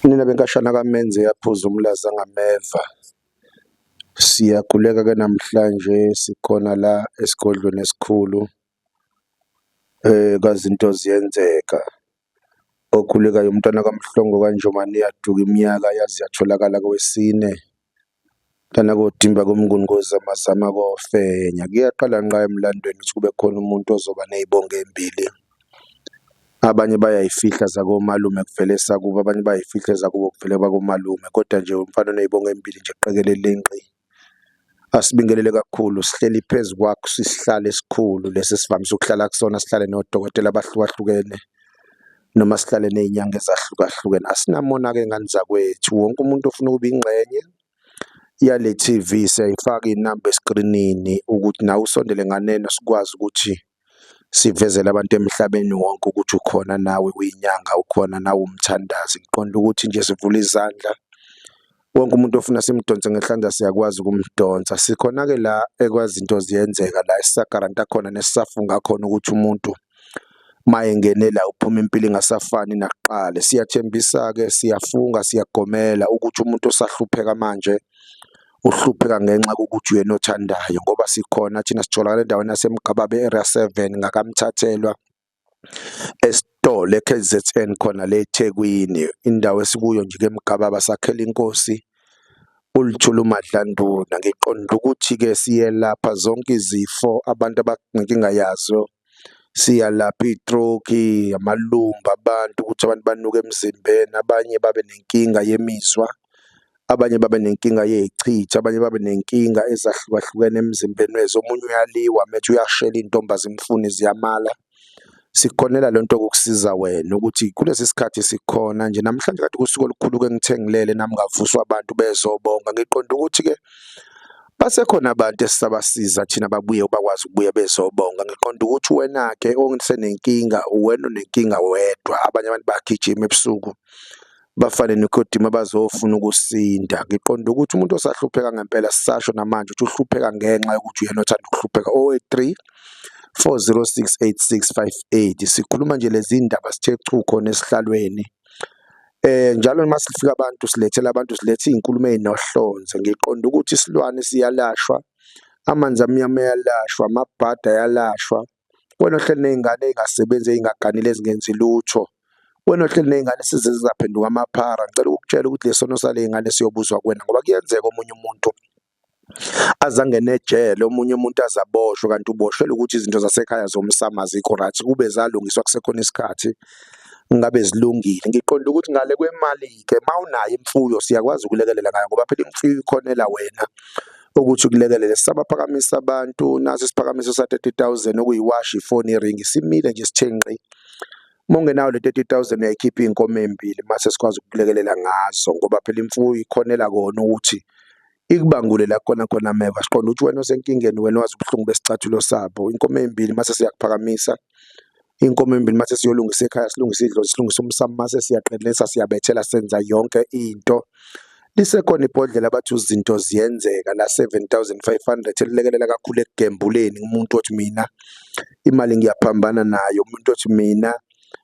Nina benkashana kaMenze yaphuza umlaza ngameva. Siyakhuleka-ke namhlanje sikhona la esigodlweni esikhulu kazinto ziyenzeka. Okhulekayo umntwana kaMhlongo kaNjomani yaduka iminyaka yaze yatholakala kwesine. Mntana kodimba komnguni zamazama kofenya. Kuyaqala nqa emlandweni ukuthi kube khona umuntu ozoba nezibongo embili. Abanye bayayifihla zakomalume kuvele sakubo, abanye bayayifihla ezakubo kuvele bakomalume, kodwa nje umfana onezibongo embili nje qekelele nkqi. Asibingelele kakhulu, sihleli phezu kwakho sisihlale esikhulu lesi sivamise ukuhlala kusona, sihlale nodokotela abahlukahlukene noma sihlale nezinyanga ezahlukahlukene. Asinamona-ke ngani zakwethu, wonke umuntu ofuna ukuba ingxenye yale TV siyayifaka inamba eskrinini ukuthi nawe usondele nganeno sikwazi ukuthi sivezele abantu emhlabeni wonke ukuthi ukhona nawe uyinyanga, ukhona nawe umthandazi. Ngiqonda ukuthi nje sivula izandla, wonke umuntu ofuna simdonse ngehlandla siyakwazi ukumdonsa. Sikhona-ke la ekwazinto ziyenzeka la esisagaranta khona nesisafunga khona ukuthi umuntu mayengene la uphuma impilo ingasafani nakuqala. Siyathembisa-ke, siyafunga, siyagomela ukuthi umuntu osahlupheka manje uhlupheka ngenxa kokuthi uyena othandayo, ngoba sikhona thina sitholakala endaweni yaseMgababe area 7 ngakamthathelwa esitolo KZN khona le eThekwini, indawo esikuyo nje eMgababa, sakhela inkosi uLthuli uMadlanduna. Ngiqonda ukuthi-ke siyelapha zonke izifo abantu abanenkinga yazo, siyalapha i-stroke, amalumba abantu, ukuthi abantu banuke emzimbeni, abanye babe nenkinga yemizwa, abanye babe nenkinga yezichitho, abanye babe nenkinga ezahlukahlukene emzimbeni wethu. Omunye uyaliwa methi uyashela intomba zimfuni ziyamala. Sikhonela lento ukukusiza wena ukuthi kulesi sikhathi sikhona nje namhlanje kade kusuku olukhulu-ke ngithengilele nami ngavuswa abantu bezobonga. Ngiqonda ukuthi-ke basekhona abantu esisabasiza thina babuye bakwazi ukubuya bezobonga. Ngiqonda ukuthi wena-ke ongisenenkinga uwena onenkinga wedwa, abanye abantu bagijima ebusuku bafane nikodima bazofuna ukusinda. Ngiqonda ukuthi umuntu osahlupheka ngempela sisasho namanje ukuthi uhlupheka ngenxa yokuthi uyena othanda ukuhlupheka. 083 406 8658. Sikhuluma nje lezi ndaba sithe chu khona esihlalweni. Njalo uma sifika abantu silethela abantu, silethe izinkulumo ezinohlonze. Ngiqonda ukuthi isilwane siyalashwa, amanzi amnyama ayalashwa, amabhada ayalashwa. Wena ohleli nezingane ezingasebenzi, ezingaganile, ezingenzi lutho, wena ohleli nezingane esezizaphenduka amaphara, ngicela ukukutshela ukuthi lesono sale zingane siyobuzwa kuwena, ngoba kuyenzeka omunye umuntu azangene ejele, omunye umuntu azaboshwe, kanti uboshelwe ukuthi izinto zasekhaya zomsamo azikho right, kube zalungiswa kusekhona isikhathi ngabe zilungile. Ngiqonda ukuthi ngale kwemali-ke ma unayo imfuyo siyakwazi ukulekelela ngayo, ngoba phela imfuyo ikhonela wena ukuthi ukulekelele. Sisabaphakamisa abantu, naso isiphakamiso sa-30,000 okuyiwashi, ifoni, iringi, simile nje sithe nkqi. Uma ungenayo le 30,000 uyayikhipha iy'nkomo ey'mbili mase sikwazi ukulekelela ngazo, ngoba phela imfuyo ikhonela kona ukuthi ikubangule la khona meva. Siqonda ukuthi wena osenkingeni, wena wazi ubuhlungu besicathulo sabo. Inkomo ey'mbili mase siyakuphakamisa, iy'nkomo ey'mbili mase siyolungisa ekhaya, silungisa idlozi, silungisa umsamo, mase siyaqinisa, siyabethela, senza yonke into. Lisekhona ibhodlela bathi izinto ziyenzeka la 7,500 elilekelela kakhulu ekugembuleni. Umuntu othi mina imali ngiyaphambana nayo, umuntu othi mina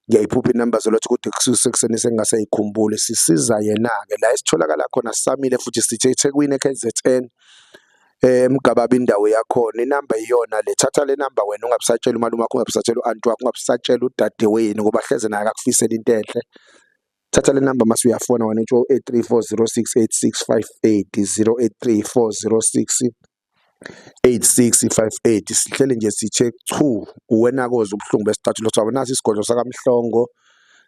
ngiyayiphupha inamba zolothi kude kusekuseni sengingasayikhumbuli. Sisiza yena-ke la esitholakala khona, sisamile futhi sithe eThekwini KZN eMgababa indawo yakhona. Inamba iyona le, thatha le namba wena, ungabisatshela umalume wakho, ungabisatshela u-anti wakho, ungabisatshela udadewenu ngoba hleze naye akakufisela into enhle. Thatha le namba mase uyafona wena, uthi 083 406 8658, 083 406 8658. Sihlele nje sithe chu uwena koze ubuhlungu besicathulo sakho. Nasi isigodlo sakaMhlongo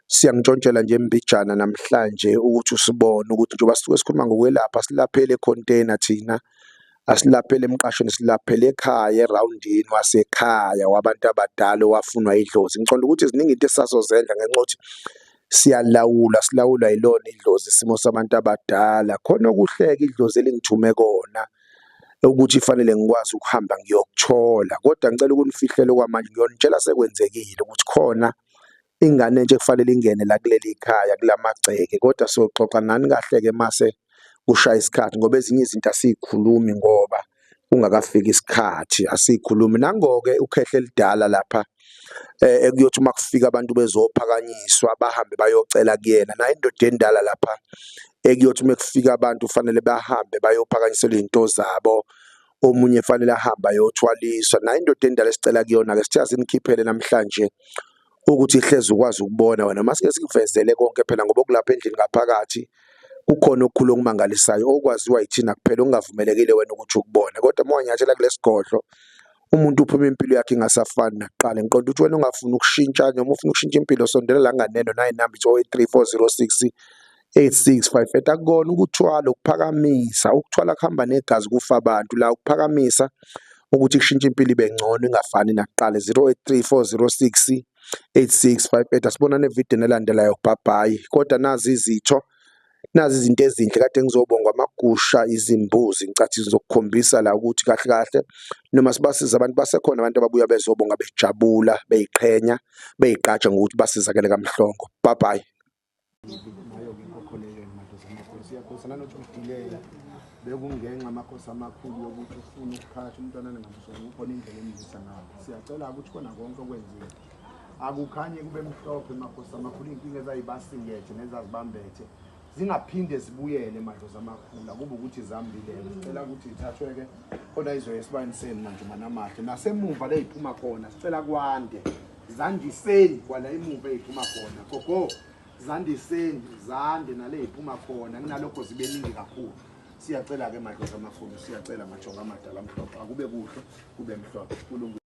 siyantshontshela nje embijana namhlanje ukuthi usibone ukuthi njengoba sisuke sikhuluma ngokwelapha, silaphele econtainer thina, asilaphele emqashweni, silaphele ekhaya erawundini wasekhaya wabantu abadala owafunwa idlozi. Ngicela ukuthi ziningi into esisazozenza ngenxa yokuthi silawula yilona idlozi, isimo sabantu abadala. Khona okuhleka idlozi elingithume kona ukuthi fanele ngikwazi ukuhamba ngiyokuthola, kodwa ngicela ukunifihlele kwamanje, ngiyonitshela sekwenzekile ukuthi khona ingane nje kufanele ingene la kuleli khaya kulamagceke, kodwa siyoxoxa nani kahle-ke mase kushaya isikhathi, ngoba ezinye izinto asiyikhulumi ngoba kungakafiki isikhathi, asiyikhulumi. Nango-ke ukhehla elidala lapha ekuyothi makufika abantu bezophakanyiswa bahambe bayocela kuyena na indoda endala lapha ekuyothi mekufika abantu fanele bahambe bayophakanyiselwa izinto zabo omunye fanele ahambe ayothwaliswa na indoda endala esicela kuyona ke sithatha sinikhiphele namhlanje ukuthi ihleze ukwazi ukubona wena masike sikuvezele konke phela ngoba kulapha endlini ngaphakathi kukhona okukhulu okumangalisayo okwaziwa yithina kuphela ongavumelekile wena ukuthi ukubone kodwa mawanyatshela kulesigodlo umuntu uphuma impilo yakhe ingasafani nakuqala ngiqonda ukuthi wena ungafuni ukushintsha noma ufuna ukushintsha impilo sondela la nganeno nayi number 083406 8658 akukona ukuthwala ukuphakamisa ukuthwala kuhamba negazi kufa abantu la ukuphakamisa ukuthi kushintsha impilo ibe ngcono ingafani nakuqala 083406 8658 asibonane evideo nelandelayo bye kodwa nazi izitho nazi izinto ezinhle kade ngizobonga amagusha izimbuzi ngicathi zizokukhombisa la ukuthi kahle kahle noma sibasiza abantu basekhona abantu ababuya bezobonga bejabula beyiqhenya beyiqatsha ngokuthi basizakele kaMhlongo bye. Siyakhosana nothi udileya bekungenxa amakhosi amakhulu yokuthi ufuna ukuphatha umntwana ngamsongo ukhona indlela emizisa ngayo siyacela ukuthi kona konke okwenziwe akukhanye kube mhlophe amakhosi amakhulu inkinga ezayibasingethe nezazibambethe zingaphinde zibuyele emadlozi amakhulu akube ukuthi zambile sicela ukuthi ithathweke khona izoya esibaniseni manje manamahle nasemuva la iphuma khona sicela kwande zandiseni kwala emuva eziphuma khona gogo zandiseni zande nale iphuma khona kunalokho zibe ningi kakhulu siyacela ke madlozi amakhulu siyacela majonga amadala amhlophe akube kuhle kube mhlophe